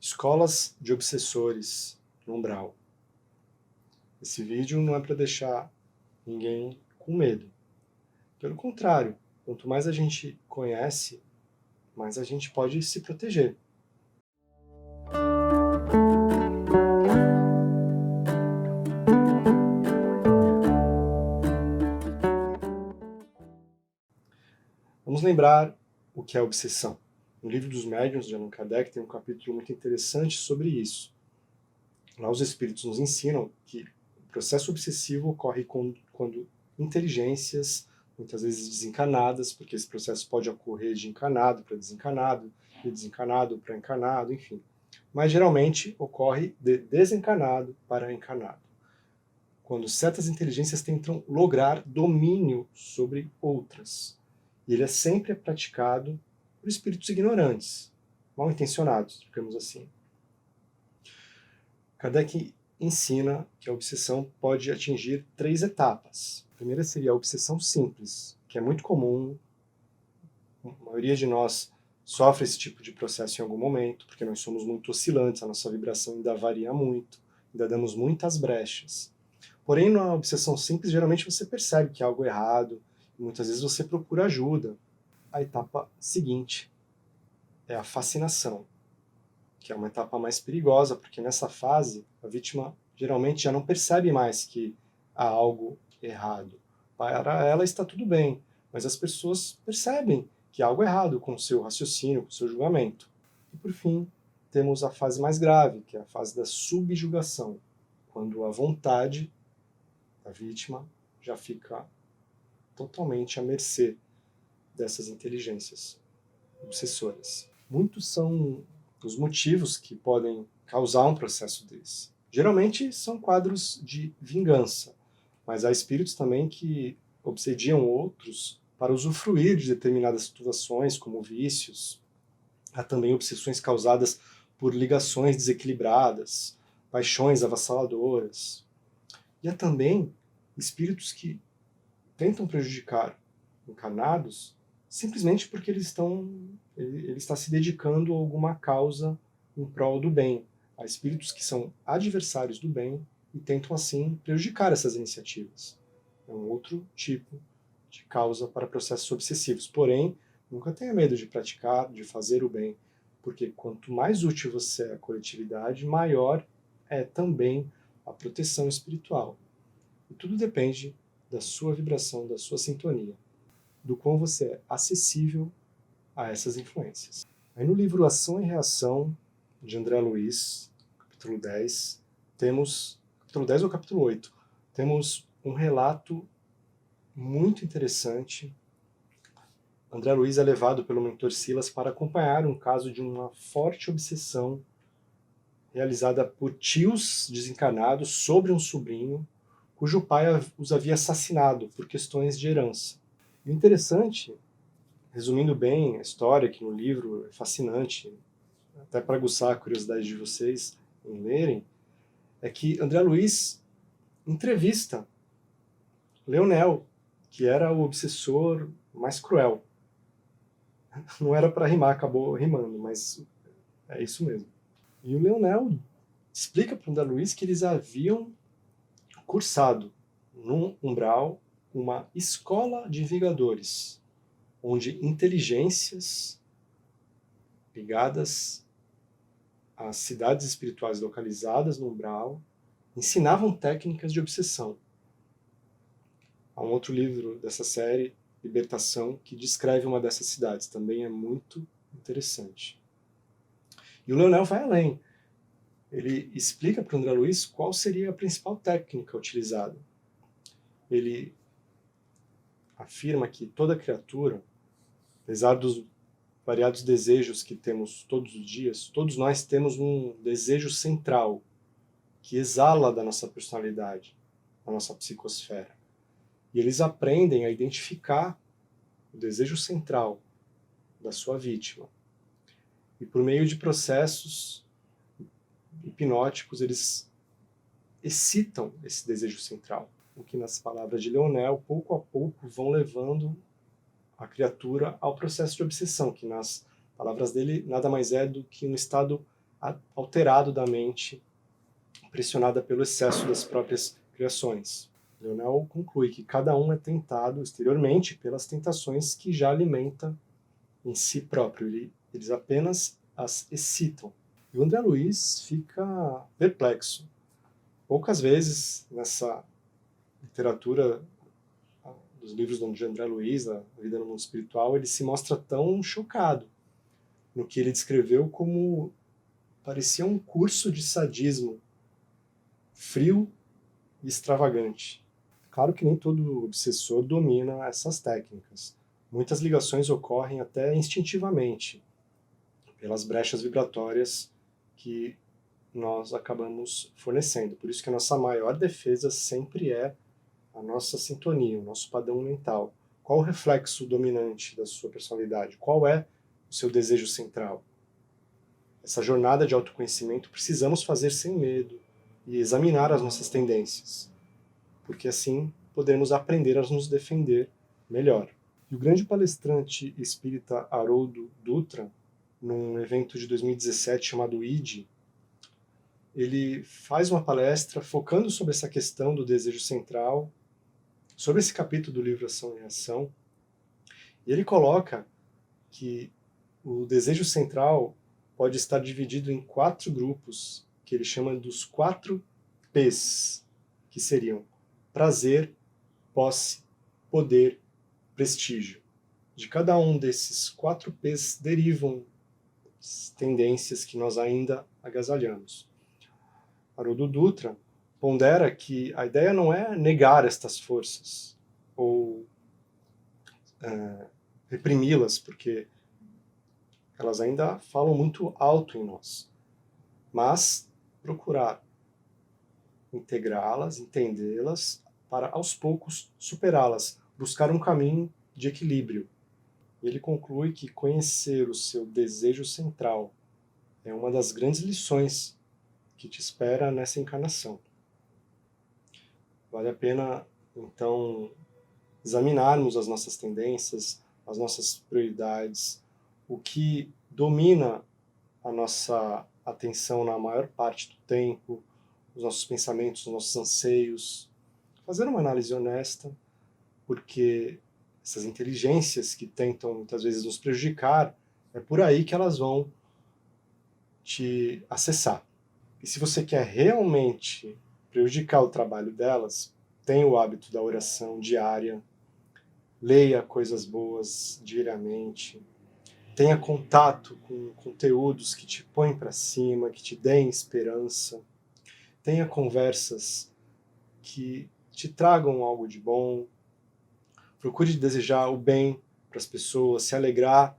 Escolas de obsessores no umbral. Esse vídeo não é para deixar ninguém com medo. Pelo contrário, quanto mais a gente conhece, mais a gente pode se proteger. Vamos lembrar o que é obsessão. No Livro dos Médiuns, de Allan Kardec, tem um capítulo muito interessante sobre isso. Lá os espíritos nos ensinam que o processo obsessivo ocorre quando inteligências, muitas vezes desencanadas, porque esse processo pode ocorrer de encanado para desencanado, de desencanado para encanado, enfim. Mas geralmente ocorre de desencanado para encanado, quando certas inteligências tentam lograr domínio sobre outras. E ele é sempre praticado por espíritos ignorantes, mal intencionados, digamos assim. Kardec ensina que a obsessão pode atingir 3 etapas. A primeira seria a obsessão simples, que é muito comum, a maioria de nós sofre esse tipo de processo em algum momento, porque nós somos muito oscilantes, a nossa vibração ainda varia muito, ainda damos muitas brechas. Porém, na obsessão simples, geralmente você percebe que há algo errado, e muitas vezes você procura ajuda. A etapa seguinte é a fascinação, que é uma etapa mais perigosa, porque nessa fase a vítima geralmente já não percebe mais que há algo errado. Para ela está tudo bem, mas as pessoas percebem que há algo errado com o seu raciocínio, com o seu julgamento. E por fim, temos a fase mais grave, que é a fase da subjugação, quando a vontade da vítima já fica totalmente à mercê dessas inteligências obsessoras. Muitos são os motivos que podem causar um processo desse. Geralmente são quadros de vingança, mas há espíritos também que obsediam outros para usufruir de determinadas situações, como vícios. Há também obsessões causadas por ligações desequilibradas, paixões avassaladoras. E há também espíritos que tentam prejudicar encarnados simplesmente porque ele está se dedicando a alguma causa em prol do bem. Há espíritos que são adversários do bem e tentam assim prejudicar essas iniciativas. É um outro tipo de causa para processos obsessivos. Porém, nunca tenha medo de praticar, de fazer o bem, porque quanto mais útil você é à coletividade, maior é também a proteção espiritual. E tudo depende da sua vibração, da sua sintonia, do quão você é acessível a essas influências. Aí no livro Ação e Reação, de André Luiz, capítulo 10, capítulo 10 ou capítulo 8, temos um relato muito interessante. André Luiz é levado pelo mentor Silas para acompanhar um caso de uma forte obsessão realizada por tios desencarnados sobre um sobrinho, cujo pai os havia assassinado por questões de herança. E o interessante, resumindo bem a história, que no livro é fascinante, até para aguçar a curiosidade de vocês em lerem, é que André Luiz entrevista Leonel, que era o obsessor mais cruel. Não era para rimar, acabou rimando, mas é isso mesmo. E o Leonel explica para o André Luiz que eles haviam cursado num umbral uma escola de vingadores, onde inteligências ligadas às cidades espirituais localizadas no umbral ensinavam técnicas de obsessão. Há um outro livro dessa série, Libertação, que descreve uma dessas cidades, também é muito interessante. E o Leonel vai além. Ele explica para o André Luiz qual seria a principal técnica utilizada. Ele afirma que toda criatura, apesar dos variados desejos que temos todos os dias, todos nós temos um desejo central que exala da nossa personalidade, da nossa psicosfera. E eles aprendem a identificar o desejo central da sua vítima. E por meio de processos hipnóticos, eles excitam esse desejo central, o que, nas palavras de Leonel, pouco a pouco vão levando a criatura ao processo de obsessão, que nas palavras dele nada mais é do que um estado alterado da mente, pressionada pelo excesso das próprias criações. Leonel conclui que cada um é tentado exteriormente pelas tentações que já alimenta em si próprio. Eles apenas as excitam. E o André Luiz fica perplexo. Poucas vezes nessa literatura dos livros de André Luiz, A Vida no Mundo Espiritual, ele se mostra tão chocado no que ele descreveu como parecia um curso de sadismo frio e extravagante. Claro que nem todo obsessor domina essas técnicas. Muitas ligações ocorrem até instintivamente, pelas brechas vibratórias que nós acabamos fornecendo. Por isso que a nossa maior defesa sempre é a nossa sintonia, o nosso padrão mental. Qual o reflexo dominante da sua personalidade? Qual é o seu desejo central? Essa jornada de autoconhecimento precisamos fazer sem medo e examinar as nossas tendências, porque assim podemos aprender a nos defender melhor. E o grande palestrante espírita Haroldo Dutra, num evento de 2017 chamado ID, ele faz uma palestra focando sobre essa questão do desejo central, sobre esse capítulo do livro Ação e Reação, e ele coloca que o desejo central pode estar dividido em 4 grupos, que ele chama dos 4 P's, que seriam prazer, posse, poder, prestígio. De cada um desses 4 P's derivam tendências que nós ainda agasalhamos. Haroldo Dutra pondera que a ideia não é negar estas forças ou reprimi-las, porque elas ainda falam muito alto em nós, mas procurar integrá-las, entendê-las, para aos poucos superá-las, buscar um caminho de equilíbrio. Ele conclui que conhecer o seu desejo central é uma das grandes lições que te espera nessa encarnação. Vale a pena, então, examinarmos as nossas tendências, as nossas prioridades, o que domina a nossa atenção na maior parte do tempo, os nossos pensamentos, os nossos anseios. Fazer uma análise honesta, porque essas inteligências que tentam muitas vezes nos prejudicar, é por aí que elas vão te acessar. E se você quer realmente prejudicar o trabalho delas, tenha o hábito da oração diária, leia coisas boas diariamente, tenha contato com conteúdos que te põem para cima, que te deem esperança, tenha conversas que te tragam algo de bom, procure desejar o bem para as pessoas, se alegrar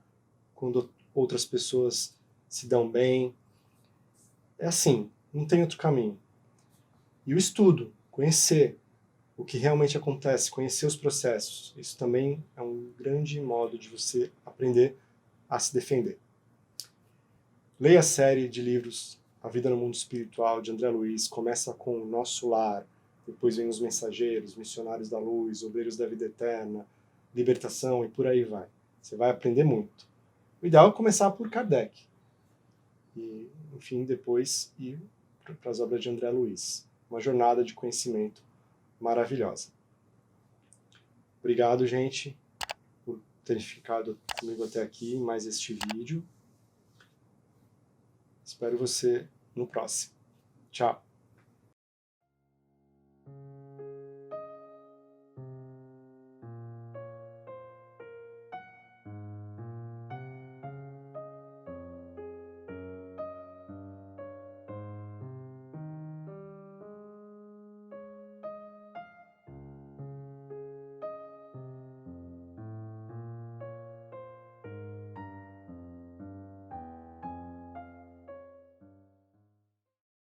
quando outras pessoas se dão bem. É assim, não tem outro caminho. E o estudo, conhecer o que realmente acontece, conhecer os processos, isso também é um grande modo de você aprender a se defender. Leia a série de livros A Vida no Mundo Espiritual, de André Luiz. Começa com O Nosso Lar, depois vem Os Mensageiros, Missionários da Luz, Obreiros da Vida Eterna, Libertação e por aí vai. Você vai aprender muito. O ideal é começar por Kardec. E, enfim, depois ir para as obras de André Luiz. Uma jornada de conhecimento maravilhosa. Obrigado, gente, por terem ficado comigo até aqui em mais este vídeo. Espero você no próximo. Tchau!